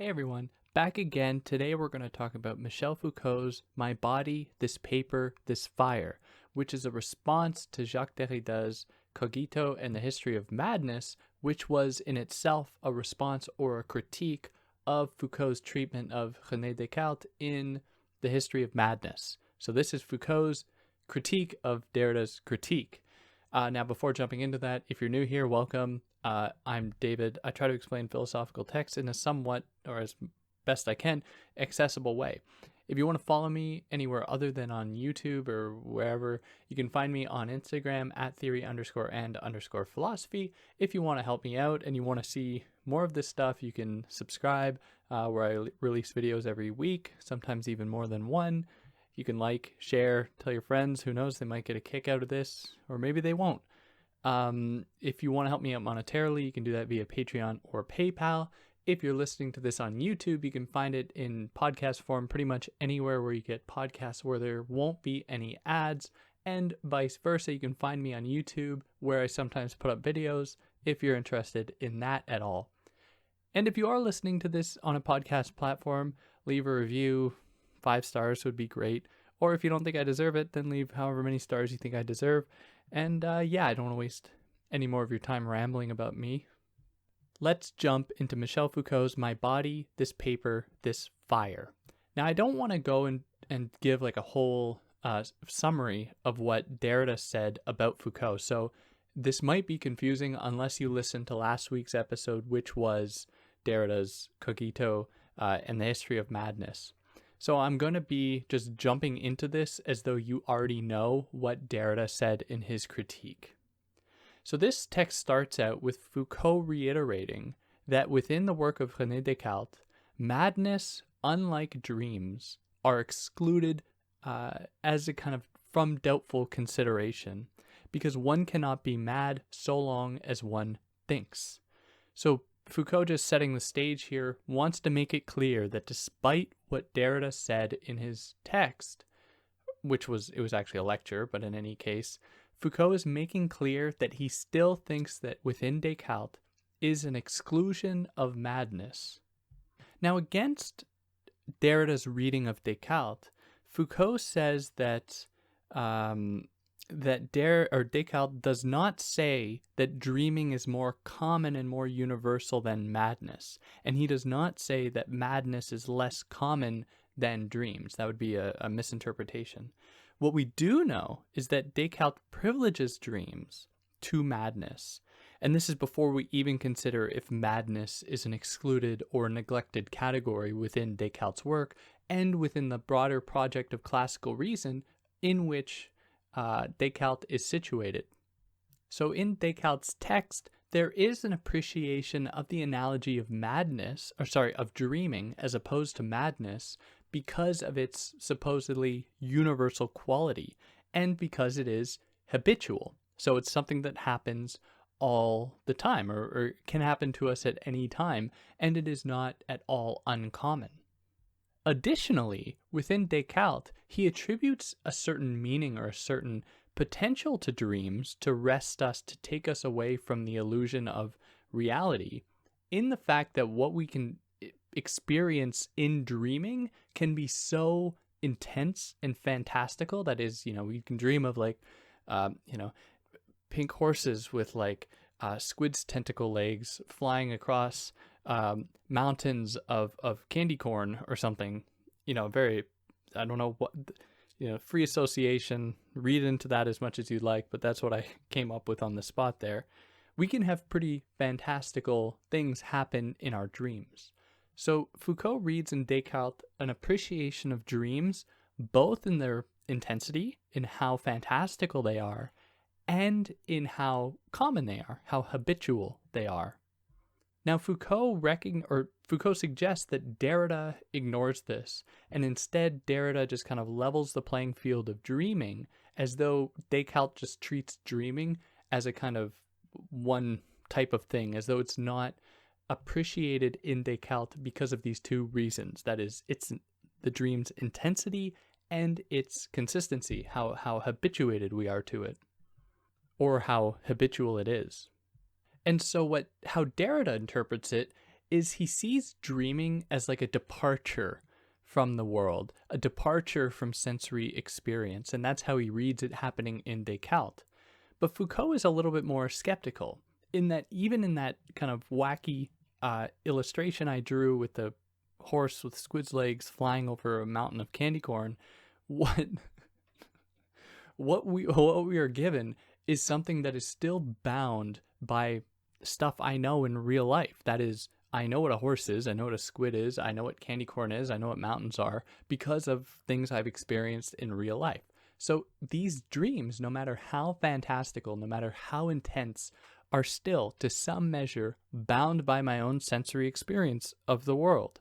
Hey everyone, back again. Today we're going to talk about Michel Foucault's My Body, This Paper, This Fire, which is a response to Jacques Derrida's Cogito and the History of Madness, which was in itself a response or a critique of Foucault's treatment of René Descartes in The History of Madness. So this is Foucault's critique of Derrida's critique. Now, before jumping into that, if you're new here, welcome. I'm David. I try to explain philosophical texts in a somewhat, or as best I can, accessible way. If you want to follow me anywhere other than on YouTube or wherever, you can find me on Instagram at theory_and_philosophy. If you want to help me out and you want to see more of this stuff, you can subscribe, where I release videos every week, sometimes even more than one. You can like, share, tell your friends. Who knows, they might get a kick out of this, or maybe they won't. If you want to help me out monetarily, you can do that via Patreon or PayPal. If you're listening to this on YouTube, you can find it in podcast form pretty much anywhere where you get podcasts where there won't be any ads, and vice versa. You can find me on YouTube where I sometimes put up videos if you're interested in that at all. And if you are listening to this on a podcast platform, leave a review. 5 stars would be great. Or if you don't think I deserve it, then leave however many stars you think I deserve. And I don't want to waste any more of your time rambling about me. Let's jump into Michel Foucault's My Body, This Paper, This Fire. Now, I don't want to go and give like a whole summary of what Derrida said about Foucault. So this might be confusing unless you listen to last week's episode, which was Derrida's Cogito and the History of Madness. So I'm going to be just jumping into this as though you already know what Derrida said in his critique. So this text starts out with Foucault reiterating that within the work of René Descartes, madness, unlike dreams, are excluded as a kind of from doubtful consideration, because one cannot be mad so long as one thinks. So Foucault, just setting the stage here, wants to make it clear that despite what Derrida said in his text, it was actually a lecture, but in any case, Foucault is making clear that he still thinks that within Descartes is an exclusion of madness. Now, against Derrida's reading of Descartes, Foucault says that Descartes does not say that dreaming is more common and more universal than madness, and he does not say that madness is less common than dreams. That would be a misinterpretation. What we do know is that Descartes privileges dreams to madness, and this is before we even consider if madness is an excluded or neglected category within Descartes' work and within the broader project of classical reason in which Descartes is situated. So in Descartes' text, there is an appreciation of the analogy of of dreaming as opposed to madness because of its supposedly universal quality and because it is habitual. So it's something that happens all the time or can happen to us at any time, and it is not at all uncommon. Additionally, within Descartes, he attributes a certain meaning or a certain potential to dreams to wrest us, to take us away from the illusion of reality, in the fact that what we can experience in dreaming can be so intense and fantastical. That is, we can dream of pink horses with squid's tentacle legs flying across mountains of candy corn or something, very, I don't know what, free association, read into that as much as you'd like, but that's what I came up with on the spot there. We can have pretty fantastical things happen in our dreams. So Foucault reads in Descartes an appreciation of dreams, both in their intensity, in how fantastical they are, and in how common they are, how habitual they are. Now, Foucault suggests that Derrida ignores this, and instead Derrida just kind of levels the playing field of dreaming as though Descartes just treats dreaming as a kind of one type of thing, as though it's not appreciated in Descartes because of these two reasons. That is, it's the dream's intensity and its consistency, how habituated we are to it, or how habitual it is. And so how Derrida interprets it is he sees dreaming as like a departure from the world, a departure from sensory experience, and that's how he reads it happening in Descartes. But Foucault is a little bit more skeptical, in that even in that kind of wacky illustration I drew with the horse with squid's legs flying over a mountain of candy corn, what we are given is something that is still bound by stuff I know in real life. That is, I know what a horse is, I know what a squid is, I know what candy corn is, I know what mountains are, because of things I've experienced in real life. So these dreams, no matter how fantastical, no matter how intense, are still, to some measure, bound by my own sensory experience of the world.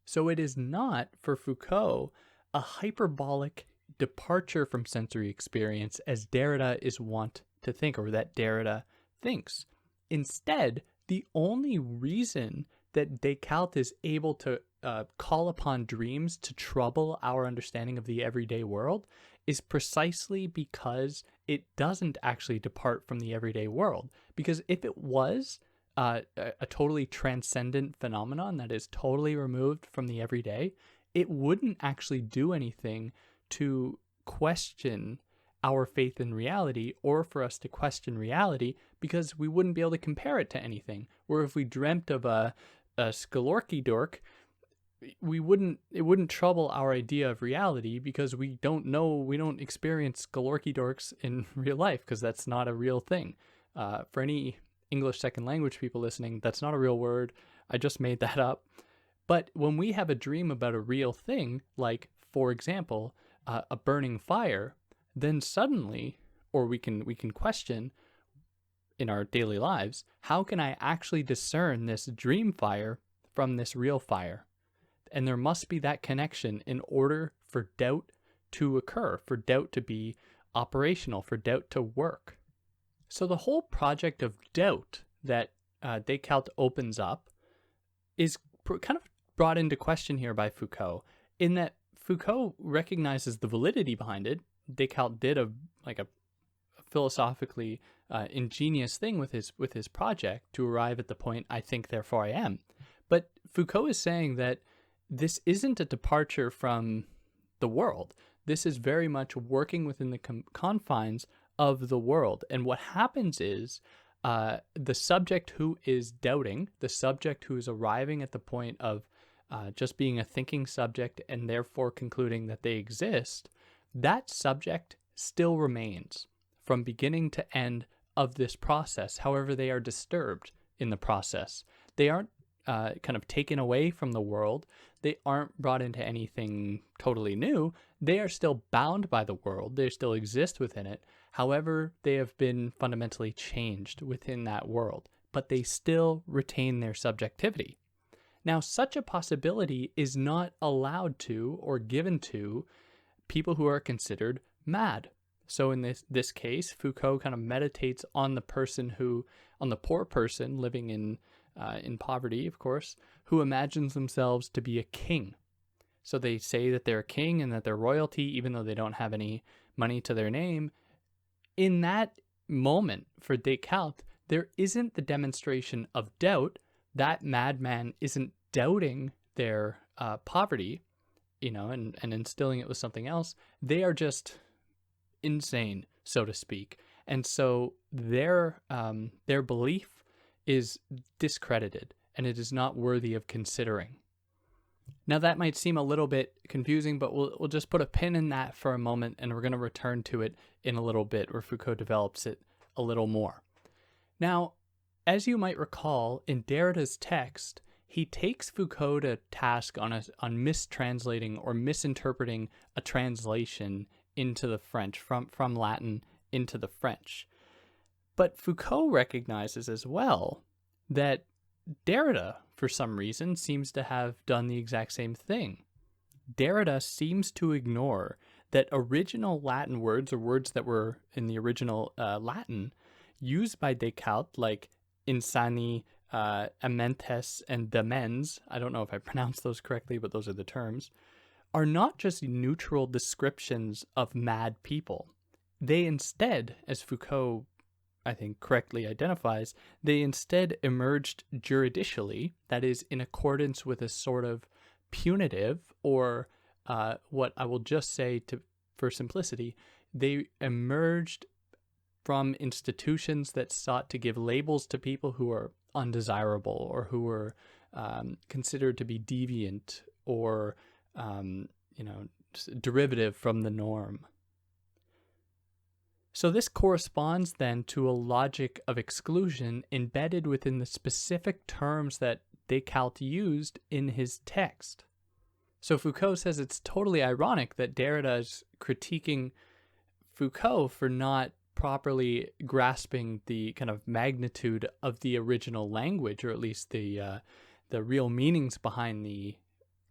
So it is not, for Foucault, a hyperbolic departure from sensory experience as Derrida is wont to think, or that Derrida thinks. Instead, the only reason that Descartes is able to call upon dreams to trouble our understanding of the everyday world is precisely because it doesn't actually depart from the everyday world. Because if it was a totally transcendent phenomenon that is totally removed from the everyday, it wouldn't actually do anything to question our faith in reality, or for us to question reality, because we wouldn't be able to compare it to anything. Where if we dreamt of a skalorky dork, it wouldn't trouble our idea of reality, because we don't experience skalorky dorks in real life, because that's not a real thing. For any English second language people listening, that's not a real word. I just made that up. But when we have a dream about a real thing, like, for example, a burning fire, then suddenly, or we can question in our daily lives, how can I actually discern this dream fire from this real fire? And there must be that connection in order for doubt to occur, for doubt to be operational, for doubt to work. So the whole project of doubt that Descartes opens up is kind of brought into question here by Foucault, in that Foucault recognizes the validity behind it. Descartes did a philosophically ingenious thing with his project to arrive at the point, I think, therefore I am. But Foucault is saying that this isn't a departure from the world. This is very much working within the confines of the world. And what happens is the subject who is doubting, the subject who is arriving at the point of just being a thinking subject and therefore concluding that they exist, that subject still remains from beginning to end of this process. However, they are disturbed in the process. They aren't kind of taken away from the world. They aren't brought into anything totally new. They are still bound by the world. They still exist within it. However, they have been fundamentally changed within that world, but they still retain their subjectivity. Now, such a possibility is not allowed to or given to people who are considered mad. So in this case, Foucault kind of meditates on the poor person living in poverty, of course, who imagines themselves to be a king. So they say that they're a king and that they're royalty, even though they don't have any money to their name. In that moment, for Descartes, there isn't the demonstration of doubt. That madman isn't doubting their poverty, and instilling it with something else. They are just insane, so to speak. And so their belief is discredited, and it is not worthy of considering. Now that might seem a little bit confusing, but we'll just put a pin in that for a moment, and we're going to return to it in a little bit, where Foucault develops it a little more. Now, as you might recall, in Derrida's text, he takes Foucault to task on mistranslating or misinterpreting a translation into the French, from Latin into the French. But Foucault recognizes as well that Derrida, for some reason, seems to have done the exact same thing. Derrida seems to ignore that original Latin words, or words that were in the original Latin, used by Descartes, like insani, amentes, and demens, I don't know if I pronounced those correctly, but those are the terms, are not just neutral descriptions of mad people. They instead, as Foucault I think, correctly identifies, they instead emerged juridicially, that is, in accordance with a sort of punitive, or what I will just say for simplicity, they emerged from institutions that sought to give labels to people who are undesirable or who were considered to be deviant or, derivative from the norm. So this corresponds then to a logic of exclusion embedded within the specific terms that Descartes used in his text. So Foucault says it's totally ironic that Derrida is critiquing Foucault for not properly grasping the kind of magnitude of the original language, or at least the real meanings behind the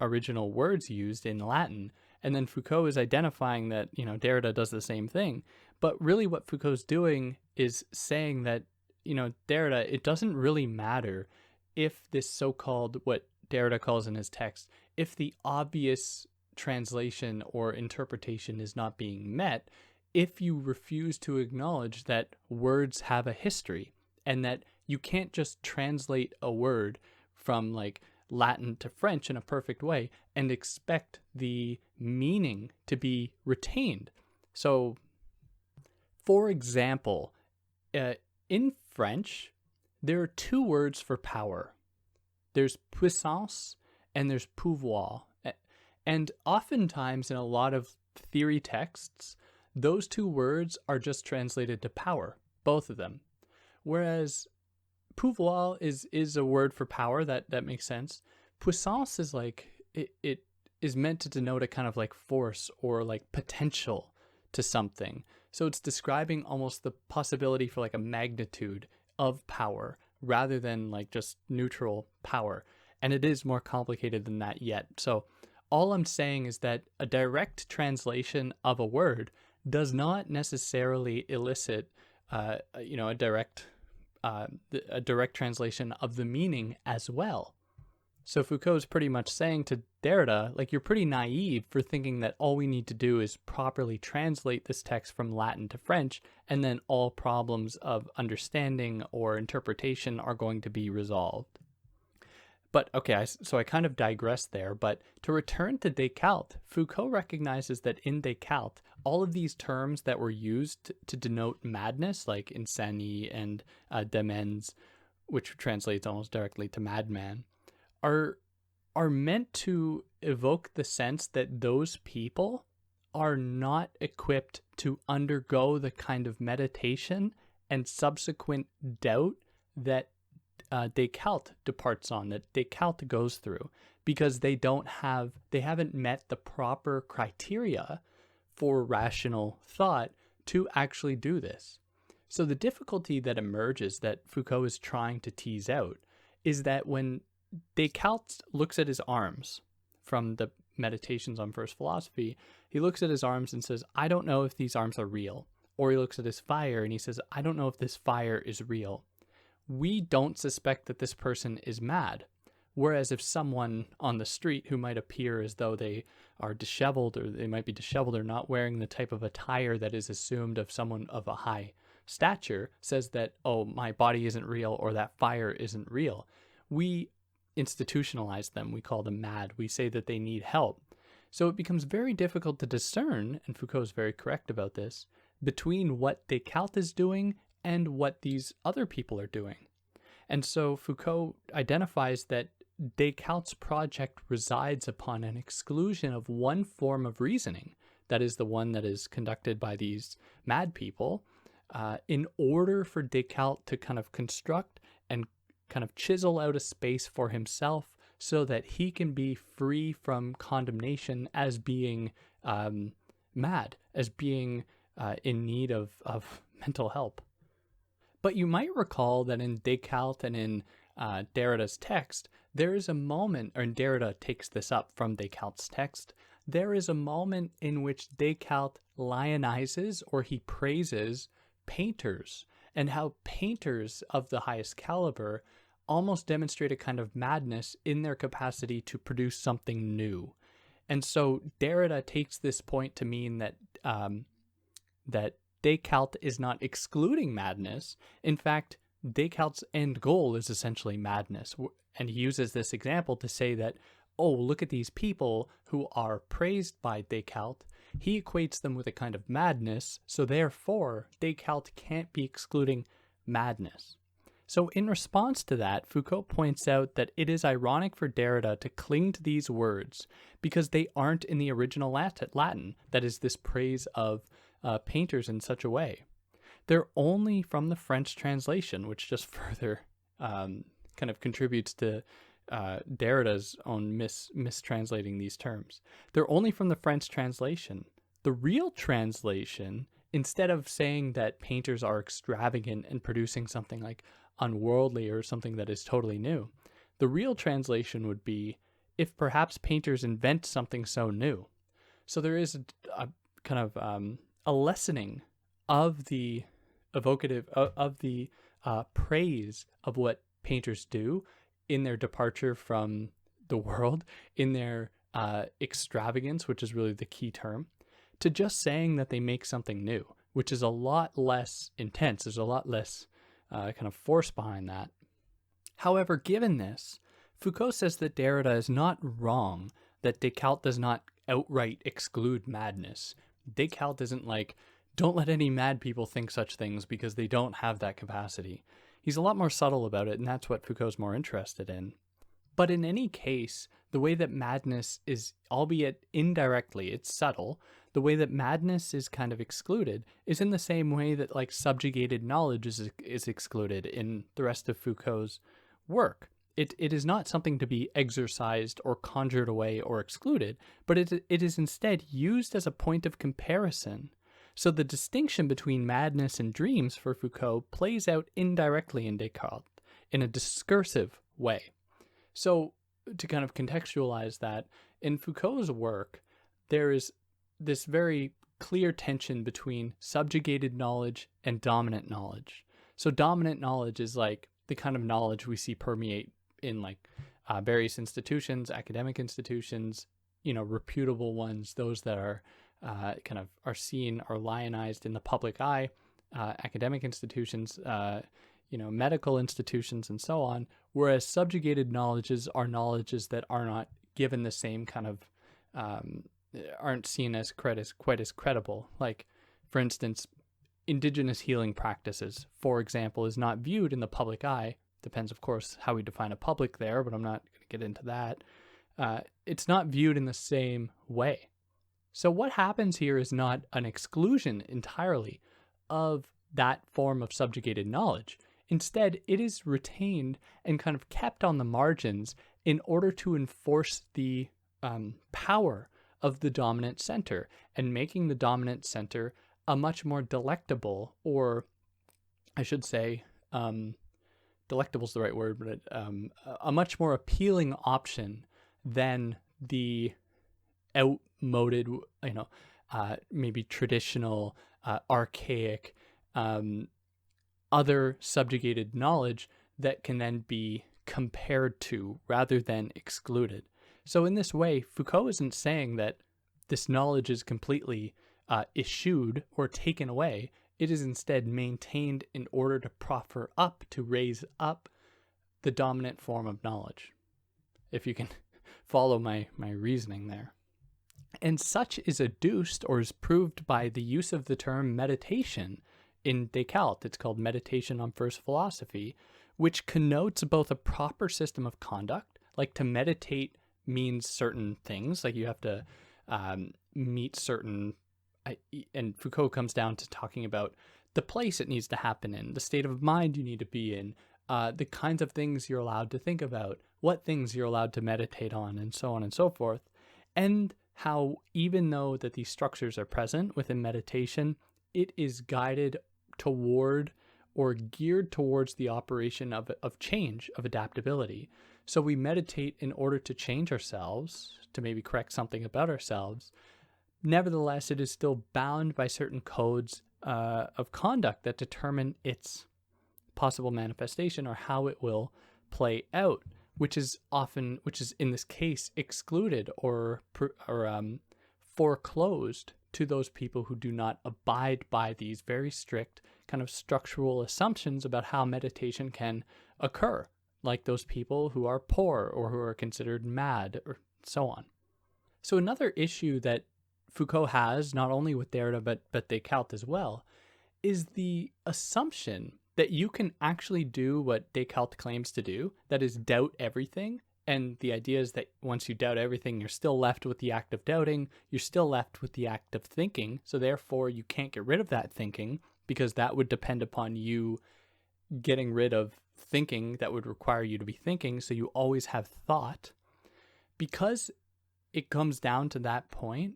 original words used in Latin. And then Foucault is identifying that, Derrida does the same thing. But really what Foucault's doing is saying that, Derrida, it doesn't really matter if this so-called, what Derrida calls in his text, if the obvious translation or interpretation is not being met, if you refuse to acknowledge that words have a history and that you can't just translate a word from like Latin to French in a perfect way and expect the meaning to be retained. So, for example, in French, there are two words for power. There's puissance and there's pouvoir. And oftentimes in a lot of theory texts, those two words are just translated to power, both of them. Whereas pouvoir is a word for power, that makes sense. Puissance is like, it is meant to denote a kind of like force or like potential to something. So it's describing almost the possibility for like a magnitude of power rather than like just neutral power. And it is more complicated than that yet. So all I'm saying is that a direct translation of a word does not necessarily elicit, a direct translation of the meaning as well. So Foucault's pretty much saying to Derrida, like, you're pretty naive for thinking that all we need to do is properly translate this text from Latin to French, and then all problems of understanding or interpretation are going to be resolved. But okay, so I kind of digressed there, but to return to Descartes, Foucault recognizes that in Descartes, all of these terms that were used to denote madness, like insanie and demens, which translates almost directly to madman, are meant to evoke the sense that those people are not equipped to undergo the kind of meditation and subsequent doubt that Descartes departs on, that Descartes goes through, because they haven't met the proper criteria for rational thought to actually do this. So the difficulty that emerges that Foucault is trying to tease out is that when Descartes looks at his arms from the Meditations on First Philosophy, he looks at his arms and says, I don't know if these arms are real. Or he looks at his fire and he says, I don't know if this fire is real. We don't suspect that this person is mad. Whereas if someone on the street who might appear as though they are disheveled, or they might be disheveled or not wearing the type of attire that is assumed of someone of a high stature, says that, oh, my body isn't real, or that fire isn't real, we institutionalize them. We call them mad. We say that they need help. So it becomes very difficult to discern, and Foucault is very correct about this, between what Descartes is doing and what these other people are doing. And so Foucault identifies that Descartes' project resides upon an exclusion of one form of reasoning, that is the one that is conducted by these mad people, in order for Descartes to kind of construct and kind of chisel out a space for himself so that he can be free from condemnation as being mad, as being in need of mental help. But you might recall that in Descartes and in Derrida's text, there is a moment, or Derrida takes this up from Descartes' text, there is a moment in which Descartes lionizes, or he praises, painters, and how painters of the highest caliber almost demonstrate a kind of madness in their capacity to produce something new. And so Derrida takes this point to mean that that Descartes is not excluding madness. In fact, Descartes' end goal is essentially madness. And he uses this example to say that, oh, look at these people who are praised by Descartes. He equates them with a kind of madness, so therefore Descartes can't be excluding madness. So in response to that, Foucault points out that it is ironic for Derrida to cling to these words because they aren't in the original Latin, that is, this praise of painters in such a way. They're only from the French translation, which just further kind of contributes to Derrida's own mistranslating these terms. They're only from the French translation. The real translation, instead of saying that painters are extravagant and producing something like unworldly or something that is totally new, the real translation would be, if perhaps painters invent something so new. So there is a kind of a lessening of the evocative, of the praise of what painters do in their departure from the world, in their extravagance, which is really the key term, to just saying that they make something new, which is a lot less intense. There's a lot less kind of force behind that. However, given this, Foucault says that Derrida is not wrong, that Descartes does not outright exclude madness. Descartes isn't like, don't let any mad people think such things because they don't have that capacity. He's a lot more subtle about it, and that's what Foucault's more interested in. But in any case, the way that madness is, albeit indirectly, it's subtle, the way that madness is kind of excluded is in the same way that like subjugated knowledge is excluded in the rest of Foucault's work. It is not something to be exorcised or conjured away or excluded, but it is instead used as a point of comparison. So the distinction between madness and dreams for Foucault plays out indirectly in Descartes in a discursive way. So to kind of contextualize that, in Foucault's work, there is this very clear tension between subjugated knowledge and dominant knowledge. So dominant knowledge is like the kind of knowledge we see permeate in like various institutions, academic institutions, reputable ones, those that are kind of are seen or lionized in the public eye, academic institutions, medical institutions, and so on. Whereas subjugated knowledges are knowledges that are not given the same kind of, aren't seen as quite as credible. Like, for instance, indigenous healing practices, for example, is not viewed in the public eye. Depends, of course, how we define a public there, but I'm not going to get into that. It's not viewed in the same way. So what happens here is not an exclusion entirely of that form of subjugated knowledge. Instead, it is retained and kind of kept on the margins in order to enforce the power of the dominant center and making the dominant center a much more delectable, or I should say, delectable is the right word, but a much more appealing option than the outmoded, maybe traditional, archaic, other subjugated knowledge that can then be compared to rather than excluded. So in this way, Foucault isn't saying that this knowledge is completely eschewed or taken away. It is instead maintained in order to proffer up, to raise up the dominant form of knowledge, if you can follow my reasoning there. And such is adduced or is proved by the use of the term meditation in Descartes. It's called meditation on first philosophy, which connotes both a proper system of conduct, like to meditate means certain things, like you have to meet certain, and Foucault comes down to talking about the place it needs to happen in, the state of mind you need to be in, the kinds of things you're allowed to think about, what things you're allowed to meditate on, and so on and so forth. And how even though that these structures are present within meditation, it is guided toward or geared towards the operation of change, of adaptability. So we meditate in order to change ourselves, to maybe correct something about ourselves. Nevertheless, it is still bound by certain codes of conduct that determine its possible manifestation or how it will play out, which is in this case excluded or foreclosed to those people who do not abide by these very strict kind of structural assumptions about how meditation can occur, like those people who are poor or who are considered mad or so on. So another issue that Foucault has, not only with Derrida but Descartes as well, is the assumption that you can actually do what Descartes claims to do, that is doubt everything. And the idea is that once you doubt everything, you're still left with the act of doubting, you're still left with the act of thinking, so therefore you can't get rid of that thinking, because that would depend upon you getting rid of thinking that would require you to be thinking, so you always have thought. Because it comes down to that point,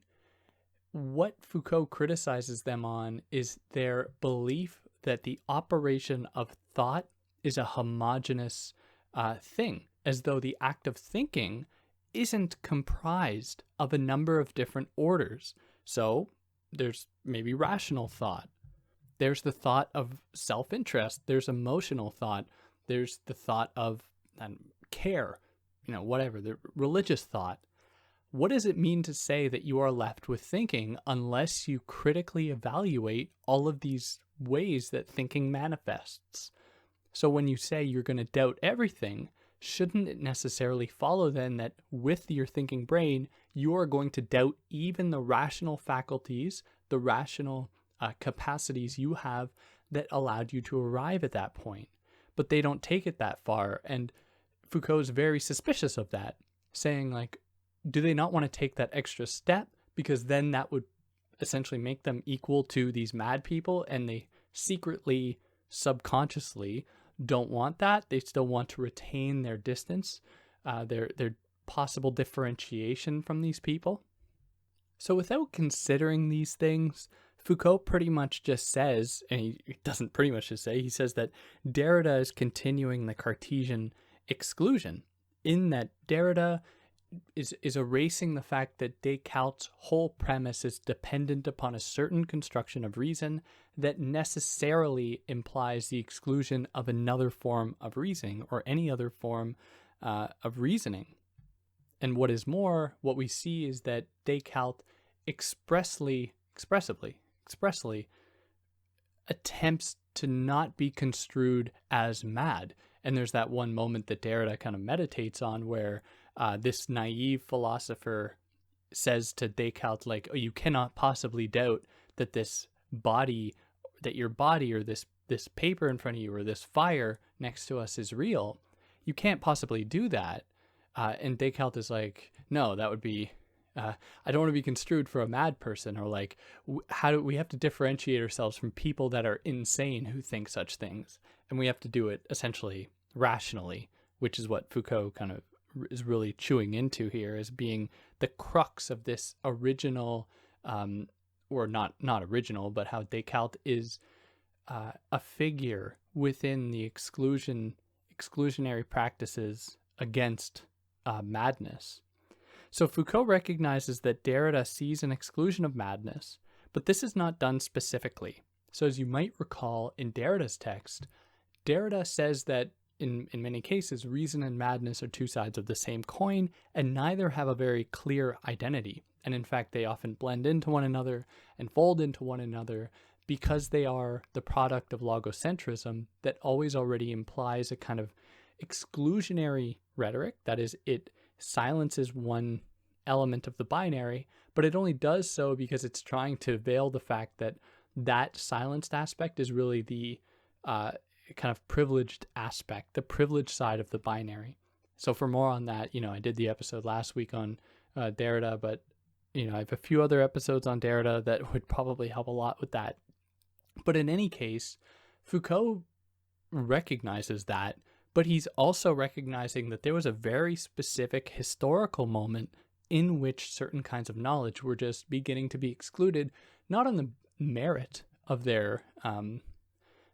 what Foucault criticizes them on is their belief that the operation of thought is a homogeneous thing, as though the act of thinking isn't comprised of a number of different orders. So there's maybe rational thought, there's the thought of self-interest, there's emotional thought, there's the thought of care, whatever, the religious thought. What does it mean to say that you are left with thinking unless you critically evaluate all of these ways that thinking manifests? So when you say you're going to doubt everything, shouldn't it necessarily follow then that with your thinking brain, you are going to doubt even the rational faculties, the rational capacities you have that allowed you to arrive at that point? But they don't take it that far, and Foucault is very suspicious of that, saying do they not want to take that extra step? Because then that would essentially make them equal to these mad people, and they secretly, subconsciously don't want that. They still want to retain their distance, their possible differentiation from these people. So without considering these things, Foucault pretty much just says, and he doesn't pretty much just say, he says that Derrida is continuing the Cartesian exclusion, in that Derrida is erasing the fact that Descartes' whole premise is dependent upon a certain construction of reason that necessarily implies the exclusion of another form of reasoning or any other form of reasoning. And what is more, what we see is that Descartes expressly attempts to not be construed as mad. And there's that one moment that Derrida kind of meditates on where this naive philosopher says to Descartes, oh, you cannot possibly doubt that your body or this paper in front of you or this fire next to us is real. You can't possibly do that. And Descartes is like, no, that would be, I don't want to be construed for a mad person, or how do we have to differentiate ourselves from people that are insane who think such things. And we have to do it essentially rationally, which is what Foucault kind of is really chewing into here as being the crux of this original, or not original, but how Descartes is a figure within the exclusionary practices against madness. So Foucault recognizes that Derrida sees an exclusion of madness, but this is not done specifically. So as you might recall in Derrida's text, Derrida says that in many cases, reason and madness are two sides of the same coin, and neither have a very clear identity. And in fact, they often blend into one another and fold into one another because they are the product of logocentrism that always already implies a kind of exclusionary rhetoric. That is, it silences one element of the binary, but it only does so because it's trying to veil the fact that that silenced aspect is really the kind of privileged aspect, the privileged side of the binary. So for more on that, I did the episode last week on Derrida, but I have a few other episodes on Derrida that would probably help a lot with that. But in any case, Foucault recognizes that, but he's also recognizing that there was a very specific historical moment in which certain kinds of knowledge were just beginning to be excluded, not on the merit of their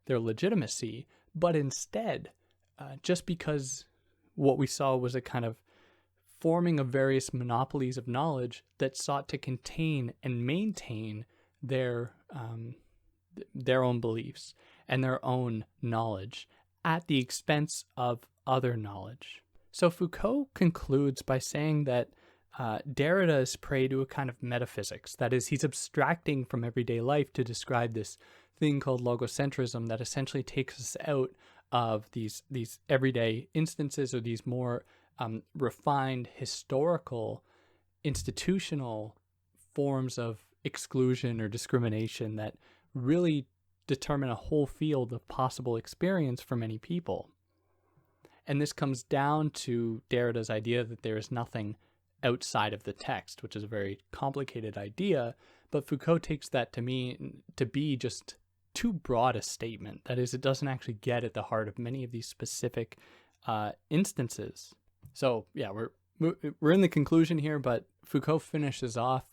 legitimacy, but instead, just because what we saw was a kind of forming of various monopolies of knowledge that sought to contain and maintain their own beliefs and their own knowledge at the expense of other knowledge. So Foucault concludes by saying that Derrida is prey to a kind of metaphysics. That is, he's abstracting from everyday life to describe this thing called logocentrism that essentially takes us out of these everyday instances, or these more refined historical institutional forms of exclusion or discrimination that really determine a whole field of possible experience for many people. And this comes down to Derrida's idea that there is nothing outside of the text, which is a very complicated idea, but Foucault takes that to be just too broad a statement. That is, it doesn't actually get at the heart of many of these specific instances. So yeah, we're in the conclusion here, but Foucault finishes off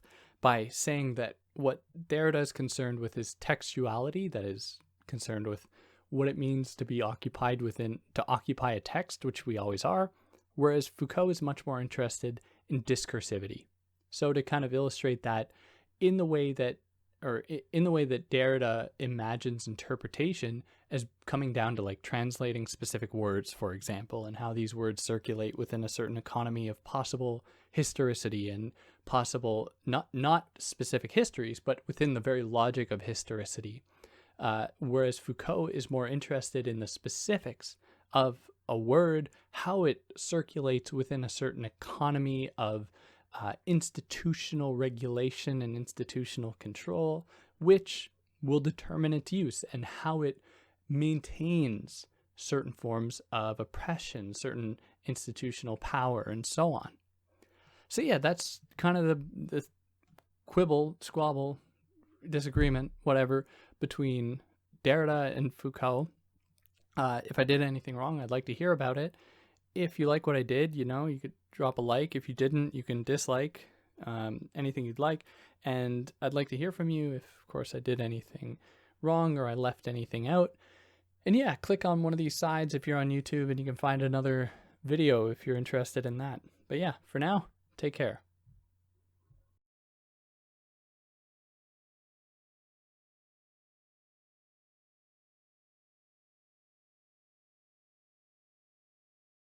by saying that what Derrida is concerned with is textuality, that is concerned with what it means to be occupied within, to occupy a text, which we always are, whereas Foucault is much more interested in discursivity. So to kind of illustrate that, in the way that Derrida imagines interpretation as coming down to like translating specific words, for example, and how these words circulate within a certain economy of possible historicity and possible, not specific histories, but within the very logic of historicity. Whereas Foucault is more interested in the specifics of a word, how it circulates within a certain economy of institutional regulation and institutional control, which will determine its use and how it maintains certain forms of oppression, certain institutional power, and so on. So yeah, that's kind of the quibble, squabble, disagreement, whatever, between Derrida and Foucault. If I did anything wrong, I'd like to hear about it. If you like what I did, you could drop a like. If you didn't, you can dislike anything you'd like. And I'd like to hear from you if, of course, I did anything wrong or I left anything out. And yeah, click on one of these sides if you're on YouTube, and you can find another video if you're interested in that. But yeah, for now, take care.